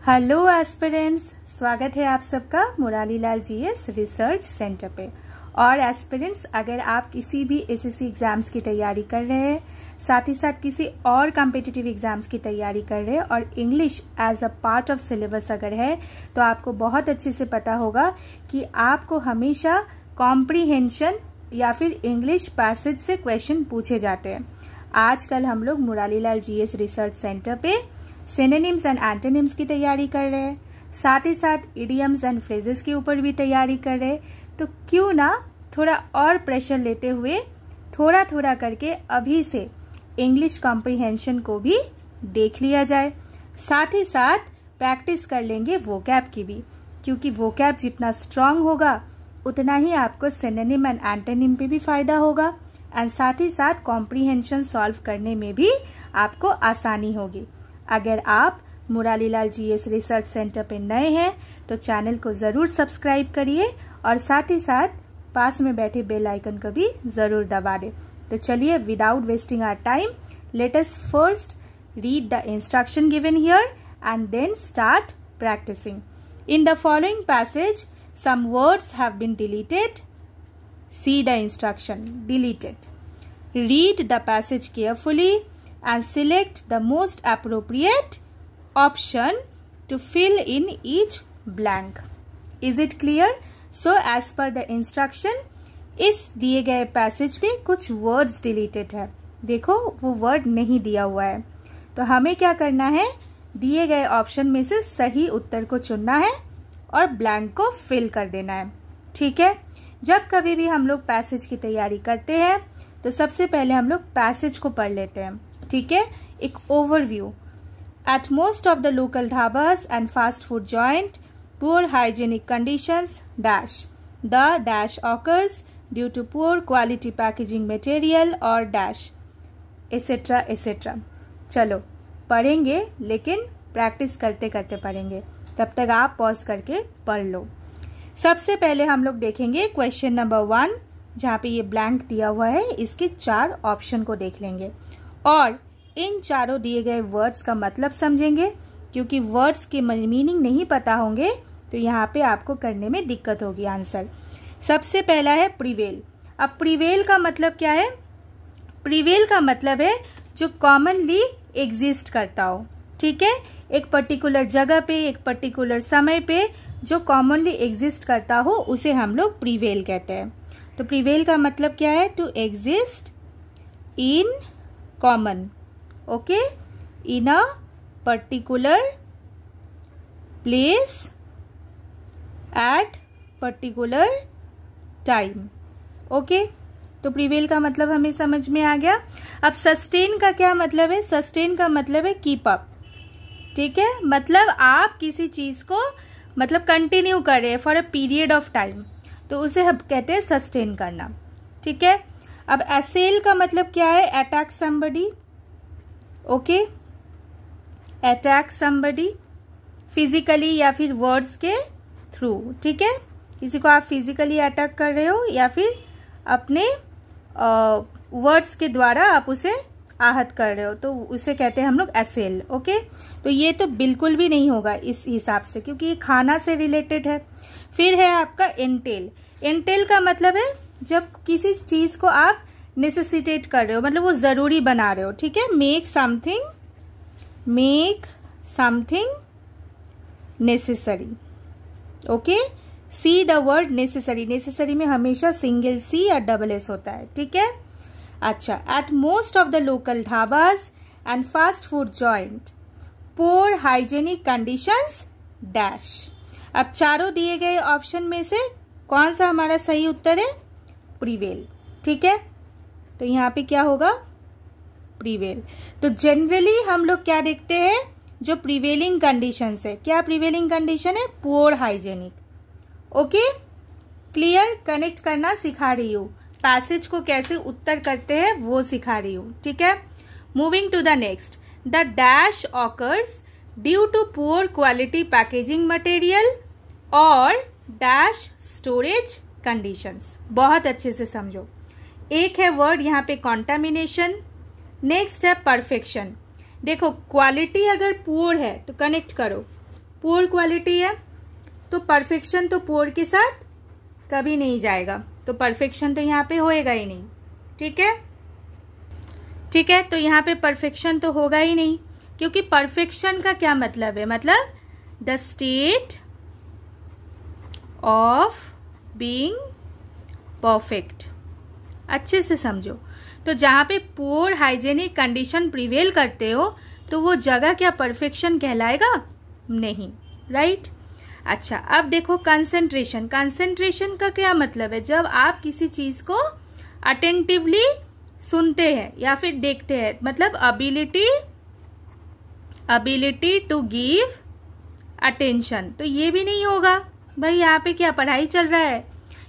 Hello aspirants, स्वागत है आप सबका Murari Lal GS research centre पे। और एस्पिरेंट्स, अगर आप किसी भी एसएससी एग्जाम्स की तैयारी कर रहे हैं, साथ ही साथ किसी और कॉम्पिटिटिव एग्जाम्स की तैयारी कर रहे हैं और English as a part of syllabus अगर है, तो आपको बहुत अच्छे से पता होगा कि आपको हमेशा कॉम्प्रीहेंशन या फिर इंग्लिश पैसेज से क्वेश्चन पूछे जाते हैं। आजकल हम लोग Murari Lal GS research centre पे सिनोनिम्स एंड एंटोनिम्स की तैयारी कर रहे हैं, साथ ही साथ इडियम्स एंड फ्रेजेस के ऊपर भी तैयारी कर रहे हैं। तो क्यों ना थोड़ा और प्रेशर लेते हुए थोड़ा थोड़ा करके अभी से इंग्लिश कॉम्प्रिहेंशन को भी देख लिया जाए। साथ ही साथ प्रैक्टिस कर लेंगे वोकैब की भी, क्योंकि वोकैब जितना स्ट्रांग होगा उतना ही आपको सिनोनिम एंड एंटोनिम पे भी फायदा होगा एंड साथ ही साथ कॉम्प्रिहेंशन सॉल्व करने में भी आपको आसानी होगी। अगर आप Murari Lal GS research centre पे नए हैं तो चैनल को जरूर सब्सक्राइब करिए और साथ ही साथ पास में बैठे बेल आइकन को भी जरूर दबा दें। तो चलिए, without wasting our time, let us first read the instruction given here and then start practising. In the following passage some words have been deleted. See the instruction. Deleted. Read the passage carefully and select the most appropriate option to fill in each blank. Is it clear? So as per the instruction, इस दिए गए passage में कुछ words deleted है। देखो, वो word नहीं दिया हुआ है, तो हमें क्या करना है, दिए गए ऑप्शन में से सही उत्तर को चुनना है और ब्लैंक को फिल कर देना है। ठीक है, जब कभी भी हम लोग पैसेज की तैयारी करते हैं तो सबसे पहले हम लोग पैसेज को पढ़ लेते हैं। ठीक है, एक overview. At most of the local dhabas and fast food joint poor hygienic conditions dash the dash occurs due to poor quality packaging material और डैश एसेट्रा एसेट्रा। चलो पढ़ेंगे, लेकिन प्रैक्टिस करते करते पढ़ेंगे, तब तक आप पॉज करके पढ़ लो। सबसे पहले हम लोग देखेंगे क्वेश्चन नंबर 1, जहाँ पे ये ब्लैंक दिया हुआ है। इसके 4 ऑप्शन को देख लेंगे और इन चारों दिए गए वर्ड्स का मतलब समझेंगे, क्योंकि वर्ड्स के मीनिंग नहीं पता होंगे तो यहाँ पे आपको करने में दिक्कत होगी आंसर। सबसे पहला है प्रिवेल। अब प्रिवेल का मतलब क्या है? प्रिवेल का मतलब है जो कॉमनली एग्जिस्ट करता हो। ठीक है, एक पर्टिकुलर जगह पे, एक पर्टिकुलर समय पे जो कॉमनली एग्जिस्ट करता हो उसे हम लोग प्रिवेल कहते हैं। तो प्रिवेल का मतलब क्या है? To exist in common, okay, in a particular place at particular time. Okay, तो प्रिवेल का मतलब हमें समझ में आ गया। अब सस्टेन का क्या मतलब है? सस्टेन का मतलब है कीप अप। ठीक है, मतलब आप किसी चीज को मतलब कंटिन्यू कर रहे हैं for a period of time, तो उसे हम कहते हैं सस्टेन करना। ठीक है, अब असेल का मतलब क्या है? Attack somebody. Okay, attack somebody physically या फिर वर्ड्स के थ्रू। ठीक है, किसी को आप फिजिकली अटैक कर रहे हो या फिर अपने वर्ड्स के द्वारा आप उसे आहत कर रहे हो, तो उसे कहते हैं हम लोग असेल। ओके, तो ये तो बिल्कुल भी नहीं होगा इस हिसाब से, क्योंकि ये खाना से रिलेटेड है। फिर है आपका एंटेल। एंटेल का मतलब है जब किसी चीज को आप नेसेसिटेट कर रहे हो, मतलब वो जरूरी बना रहे हो। ठीक है, make something necessary. Okay, see the word necessary. Necessary में हमेशा सिंगल सी या डबल एस होता है। ठीक है, अच्छा, at most of the local dhabas and fast food joint poor hygienic conditions dash. अब चारों दिए गए ऑप्शन में से कौन सा हमारा सही उत्तर है? प्रिवेल। ठीक है, तो यहाँ पे क्या होगा? प्रिवेल। तो जनरली हम लोग क्या देखते हैं, जो प्रिवेलिंग कंडीशंस है, क्या प्रिवेलिंग कंडीशन है? Poor hygienic. Okay, clear, connect करना सिखा रही हूँ, पैसेज को कैसे उत्तर करते हैं वो सिखा रही हूँ। ठीक है, moving to the next. The dash occurs due to poor quality packaging material और डैश स्टोरेज कंडीशंस। बहुत अच्छे से समझो। एक है वर्ड यहाँ पे कॉन्टामिनेशन, नेक्स्ट है परफेक्शन। देखो, क्वालिटी अगर पुअर है तो कनेक्ट करो, पुअर क्वालिटी है तो परफेक्शन तो पुअर के साथ कभी नहीं जाएगा, तो परफेक्शन तो यहाँ पे होएगा ही नहीं। ठीक है, ठीक है, तो यहाँ पे परफेक्शन तो होगा ही नहीं, क्योंकि परफेक्शन का क्या मतलब है, मतलब the state of being perfect. अच्छे से समझो, तो जहां पे पुअर हाइजेनिक कंडीशन प्रिवेल करते हो तो वो जगह क्या परफेक्शन कहलाएगा? नहीं, राइट। अच्छा, अब देखो कंसंट्रेशन। कंसंट्रेशन का क्या मतलब है? जब आप किसी चीज को अटेंटिवली सुनते हैं या फिर देखते हैं, मतलब अबिलिटी टू गिव अटेंशन। तो ये भी नहीं होगा भाई, यहाँ पे क्या पढ़ाई चल रहा है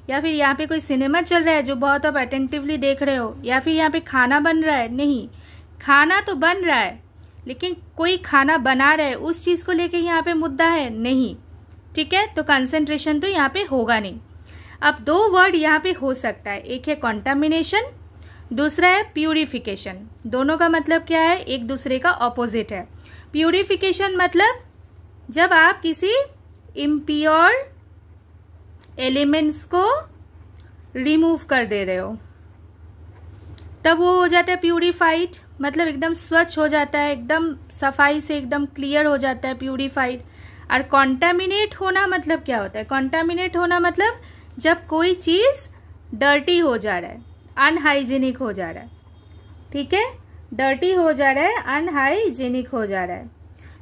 या फिर यहाँ पे कोई सिनेमा चल रहा है जो बहुत आप अटेंटिवली देख रहे हो, या फिर यहाँ पे खाना बन रहा है। नहीं, खाना तो बन रहा है लेकिन कोई खाना बना रहा है उस चीज को लेके यहाँ पे मुद्दा है नहीं। ठीक है, तो कंसंट्रेशन तो यहाँ पे होगा नहीं। अब दो वर्ड यहाँ पे हो सकता है, एक है कॉन्टामिनेशन, दूसरा है प्यूरिफिकेशन। दोनों का मतलब क्या है? एक दूसरे का ऑपोजिट है। प्यूरिफिकेशन मतलब जब आप किसी इम्प्योर एलिमेंट्स को रिमूव कर दे रहे हो तब वो हो जाता है प्यूरिफाइड, मतलब एकदम स्वच्छ हो जाता है, एकदम सफाई से एकदम क्लियर हो जाता है, प्यूरिफाइड। और कॉन्टामिनेट होना मतलब क्या होता है? कॉन्टामिनेट होना मतलब जब कोई चीज डर्टी हो जा रहा है, अनहाइजीनिक हो जा रहा है। ठीक है, डर्टी हो जा रहा है, अनहाइजीनिक हो जा रहा है,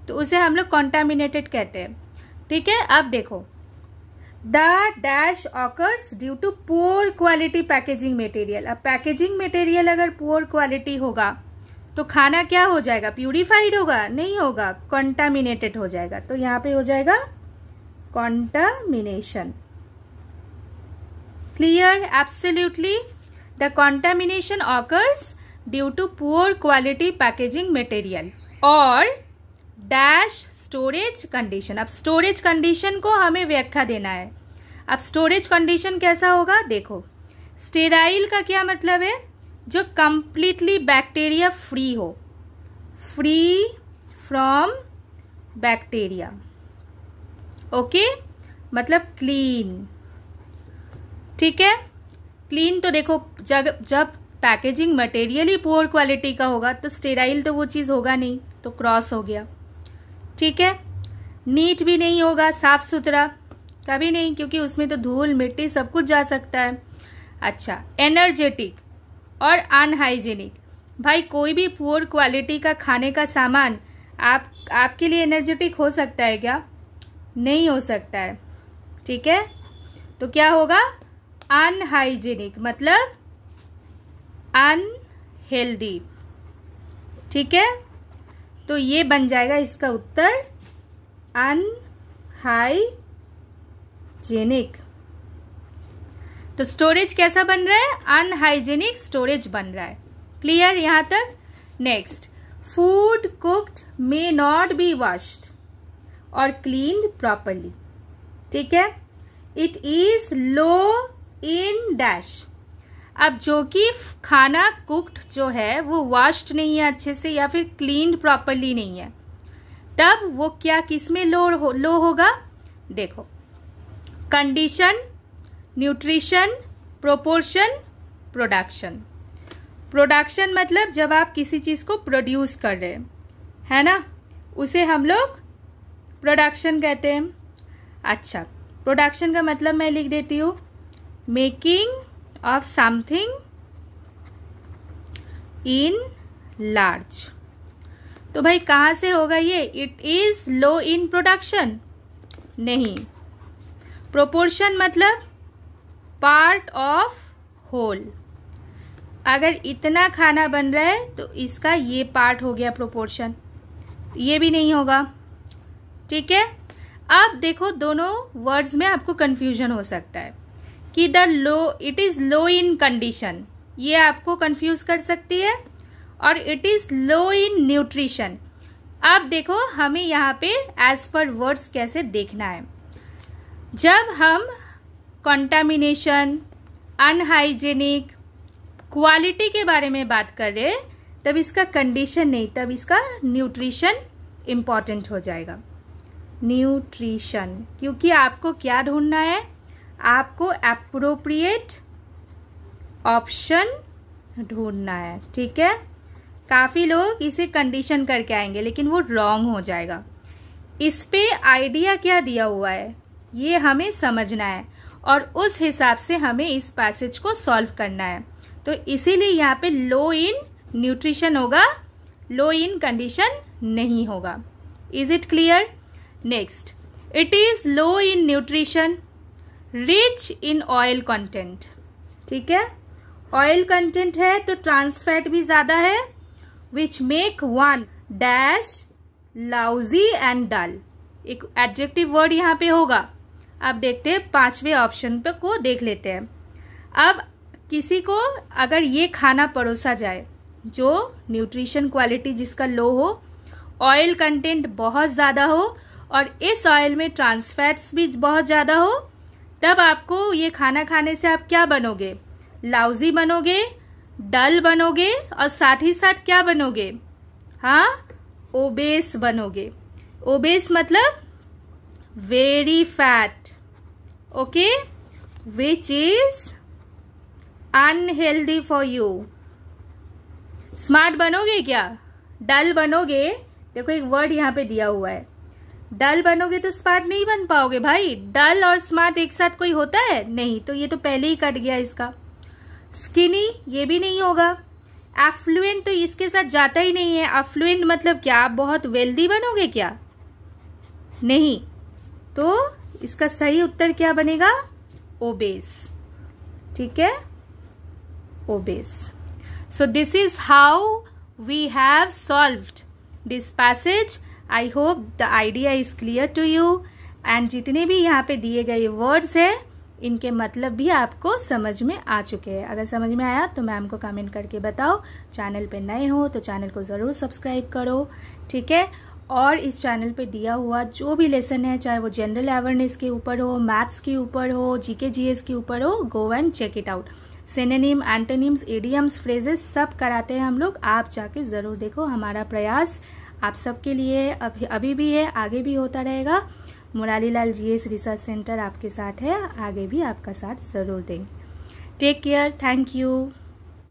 तो उसे हम लोग कॉन्टामिनेटेड कहते हैं। ठीक है, अब देखो, the dash occurs due to poor quality packaging material. अब पैकेजिंग मटेरियल अगर पुअर क्वालिटी होगा तो खाना क्या हो जाएगा? प्यूरिफाइड होगा? नहीं होगा, कॉन्टामिनेटेड हो जाएगा। तो यहाँ पे हो जाएगा contamination. Clear? Absolutely. The contamination occurs due to poor quality packaging material और डैश स्टोरेज कंडीशन। अब स्टोरेज कंडीशन को हमें व्याख्या देना है। अब स्टोरेज कंडीशन कैसा होगा? देखो, स्टेराइल का क्या मतलब है? जो कंप्लीटली बैक्टीरिया फ्री हो, फ्री फ्रॉम बैक्टीरिया। ओके, मतलब क्लीन। ठीक है, क्लीन। तो देखो, जब पैकेजिंग मटेरियल ही पुअर क्वालिटी का होगा तो स्टेराइल तो वो चीज होगा नहीं, तो क्रॉस हो गया। ठीक है, नीट भी नहीं होगा, साफ सुथरा कभी नहीं, क्योंकि उसमें तो धूल मिट्टी सब कुछ जा सकता है। अच्छा, एनर्जेटिक और अनहाइजेनिक। भाई कोई भी पुअर क्वालिटी का खाने का सामान आपके लिए एनर्जेटिक हो सकता है क्या? नहीं हो सकता है। ठीक है, तो क्या होगा? अनहाइजेनिक, मतलब अनहेल्दी। ठीक है, तो ये बन जाएगा इसका उत्तर, अनहाइजेनिक। तो स्टोरेज कैसा बन रहा है? अनहाइजेनिक स्टोरेज बन रहा है। क्लियर यहां तक? Next, food cooked may not be washed और क्लीन्ड प्रॉपरली। ठीक है, it is low in dash. अब जो कि खाना कुक्ड जो है वो वॉश्ड नहीं है अच्छे से या फिर क्लीन्ड प्रॉपरली नहीं है, तब वो क्या किसमें लो होगा? देखो, condition, nutrition, proportion, production. Production मतलब जब आप किसी चीज को प्रोड्यूस कर रहे हैं, है ना, उसे हम लोग प्रोडक्शन कहते हैं। अच्छा, प्रोडक्शन का मतलब मैं लिख देती हूं, making of something in large. तो भाई कहां से होगा ये? It is low in production? नहीं। प्रोपोर्शन मतलब पार्ट ऑफ होल। अगर इतना खाना बन रहा है तो इसका ये पार्ट हो गया प्रोपोर्शन, ये भी नहीं होगा। ठीक है, अब देखो दोनों वर्ड्स में आपको कंफ्यूजन हो सकता है कि the low, it is low in condition, ये आपको कंफ्यूज कर सकती है, और it is low in nutrition. अब देखो हमें यहाँ पे एज पर वर्ड्स कैसे देखना है। जब हम कंटामिनेशन, अनहाइजेनिक, क्वालिटी के बारे में बात कर रहे हैं तब इसका कंडीशन नहीं, तब इसका न्यूट्रिशन इंपॉर्टेंट हो जाएगा। न्यूट्रिशन, क्योंकि आपको क्या ढूंढना है, आपको एप्रोप्रिएट ऑप्शन ढूंढना है। ठीक है, काफी लोग इसे कंडीशन करके आएंगे लेकिन वो रॉन्ग हो जाएगा। इस पे आइडिया क्या दिया हुआ है ये हमें समझना है और उस हिसाब से हमें इस पैसेज को सॉल्व करना है। तो इसीलिए यहाँ पे लो इन न्यूट्रिशन होगा, लो इन कंडीशन नहीं होगा। Is it clear? Next, it is low in nutrition, rich in oil content. ठीक है, ऑयल कंटेंट है तो ट्रांस फैट भी ज्यादा है, which make one dash lousy and dull. एक एडजेक्टिव वर्ड यहाँ पे होगा। अब देखते हैं 5वें ऑप्शन पे को देख लेते हैं। अब किसी को अगर ये खाना परोसा जाए जो न्यूट्रिशन क्वालिटी जिसका लो हो, ऑयल कंटेंट बहुत ज्यादा हो और इस ऑयल में ट्रांस फैट्स भी बहुत ज्यादा हो, तब आपको ये खाना खाने से आप क्या बनोगे? लाउजी बनोगे, डल बनोगे और साथ ही साथ क्या बनोगे? हाँ, ओबेस बनोगे। ओबेस मतलब very fat, okay, which is unhealthy for you. Smart बनोगे क्या? डल बनोगे। देखो एक वर्ड यहाँ पे दिया हुआ है, डल बनोगे तो स्मार्ट नहीं बन पाओगे भाई। डल और स्मार्ट एक साथ कोई होता है? नहीं, तो ये तो पहले ही कट गया इसका। स्किनी, ये भी नहीं होगा। एफ्लुएंट तो इसके साथ जाता ही नहीं है। एफ्लुएंट मतलब क्या? आप बहुत वेल्दी बनोगे क्या? नहीं, तो इसका सही उत्तर क्या बनेगा? ओबेस। ठीक है, obese. So this is how we have solved this passage. I hope the idea is clear to you and जितने भी यहाँ पे दिए गए वर्ड्स है इनके मतलब भी आपको समझ में आ चुके हैं। अगर समझ में आया तो मैम को कमेंट करके बताओ। चैनल पे नए हो तो चैनल को ज़रूर सब्सक्राइब करो। ठीक है, और इस चैनल पे दिया हुआ जो भी लेसन है, चाहे वो जनरल अवेयरनेस के ऊपर हो, मैथ्स के ऊपर हो, जीके जीएस के ऊपर हो, go and check it out. Synonym, antonyms, idioms, phrases सब कराते हैं हम लोग। आप जाके ज़रूर देखो। हमारा प्रयास आप सबके लिए अभी भी है, आगे भी होता रहेगा। Murari Lal GS research centre आपके साथ है, आगे भी आपका साथ जरूर देंगे। Take care, thank you.